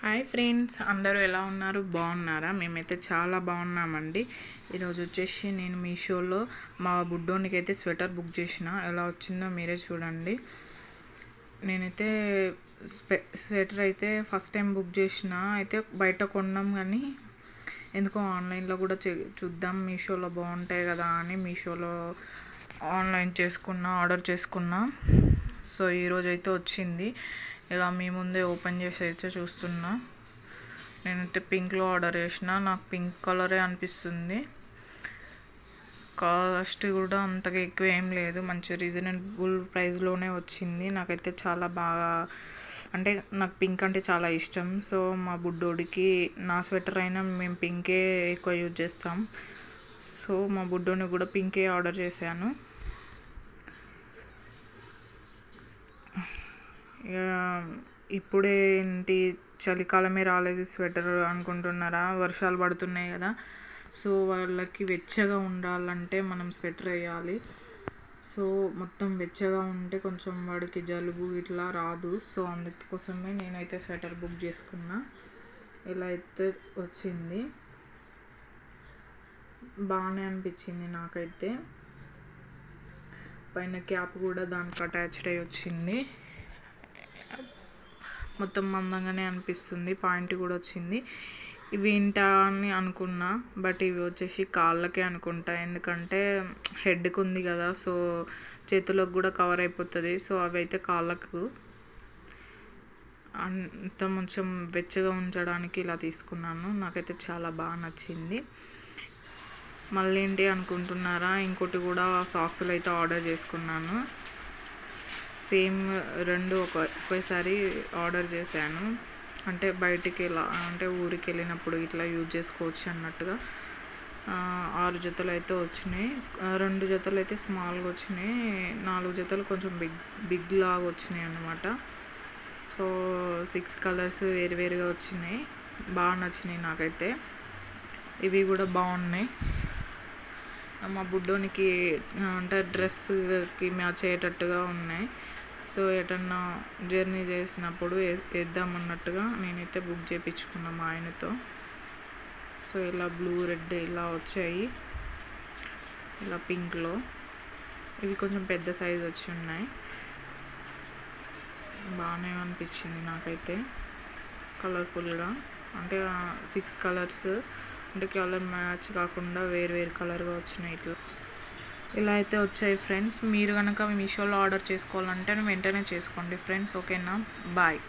Hi friends, అందరూ ఎలా ఉన్నారు? బాగున్నారా? మేమైతే చాలా బాగున్నామండి. ఈరోజు వచ్చేసి నేను మీషోలో మా బుడ్డోనికి అయితే స్వెటర్ బుక్ చేసిన. ఎలా వచ్చిందో మీరే చూడండి. నేనైతే స్వెటర్ అయితే ఫస్ట్ టైం బుక్ చేసిన. అయితే బయట కొన్నాం కానీ ఎందుకో ఆన్లైన్లో కూడా చూద్దాం, మీషోలో బాగుంటాయి కదా అని మీషోలో ఆర్డర్ చేసుకున్నా. సో ఈరోజు అయితే వచ్చింది. ఇలా మీ ముందే ఓపెన్ చేసి అయితే చూస్తున్నా. నేనైతే పింక్లో ఆర్డర్ చేసిన. నాకు పింక్ కలరే అనిపిస్తుంది. కాస్ట్ కూడా అంతగా ఎక్కువ ఏం లేదు, మంచి రీజనబుల్ ప్రైస్లోనే వచ్చింది. నాకైతే చాలా బాగా, అంటే నాకు పింక్ అంటే చాలా ఇష్టం. సో మా బుడ్డోడికి నా స్వెటర్ అయినా మేము పింకే ఎక్కువ యూజ్ చేస్తాం. సో మా బుడ్డోని కూడా పింకే ఆర్డర్ చేశాను. ఇప్పుడే ఏంటి చలికాలమే రాలేదు స్వెటర్ అనుకుంటున్నారా? వర్షాలు పడుతున్నాయి కదా. సో వాళ్ళకి వెచ్చగా ఉండాలంటే మనం స్వెటర్ వేయాలి. సో మొత్తం వెచ్చగా ఉంటే కొంచెం వాడికి జలుబు ఇట్లా రాదు. సో అందుకోసమే నేనైతే స్వెటర్ బుక్ చేసుకున్నా. ఇలా అయితే వచ్చింది, బాగానే అనిపించింది నాకైతే. పైన క్యాప్ కూడా దానికి అటాచ్డ్ అయ్యి వచ్చింది. మొత్తం మందంగానే అనిపిస్తుంది. పాయింట్ కూడా వచ్చింది. ఇవి ఏంటా అని అనుకున్నా, బట్ ఇవి వచ్చేసి కాళ్ళకే అనుకుంటా. ఎందుకంటే హెడ్కి ఉంది కదా, సో చేతులకు కూడా కవర్ అయిపోతుంది. సో అవి అయితే కాళ్ళకు అంత కొంచెం వెచ్చగా ఉంచడానికి ఇలా తీసుకున్నాను. నాకైతే చాలా బాగా నచ్చింది. మళ్ళీ ఏంటి అనుకుంటున్నారా, ఇంకోటి కూడా సాక్స్లు అయితే ఆర్డర్ చేసుకున్నాను. సేమ్ రెండు ఒకేసారి ఆర్డర్ చేశాను. అంటే బయటికి అంటే ఊరికి వెళ్ళినప్పుడు ఇట్లా యూజ్ చేసుకోవచ్చు అన్నట్టుగా 6 జతలు అయితే వచ్చినాయి. 2 జతలు అయితే స్మాల్గా వచ్చినాయి, 4 జతలు కొంచెం బిగ్ లాగా వచ్చినాయి అన్నమాట. సో 6 కలర్స్ వేరువేరుగా వచ్చినాయి. బాగా నచ్చినాయి నాకైతే. ఇవి కూడా బాగున్నాయి. మా బుడ్డోనికి అంటే డ్రెస్కి మ్యాచ్ అయ్యేటట్టుగా ఉన్నాయి. సో ఎటన్నా జర్నీ చేసినప్పుడు వేద్దామన్నట్టుగా నేనైతే బుక్ చేయించుకున్నా మా ఆయనతో. సో ఇలా బ్లూ రెడ్ ఇలా వచ్చాయి, ఇలా పింక్లో. ఇవి కొంచెం పెద్ద సైజు వచ్చి ఉన్నాయి. బాగానే అనిపించింది నాకైతే కలర్ఫుల్గా. అంటే 6 కలర్స్, అంటే కలర్ మ్యాచ్ కాకుండా వేరు కలర్గా వచ్చినాయి. ఇలా అయితే వచ్చాయి ఫ్రెండ్స్. మీరు కనుక మీషోలో ఆర్డర్ చేసుకోవాలంటే వెంటనే చేసుకోండి ఫ్రెండ్స్. ఓకేనా? బాయ్.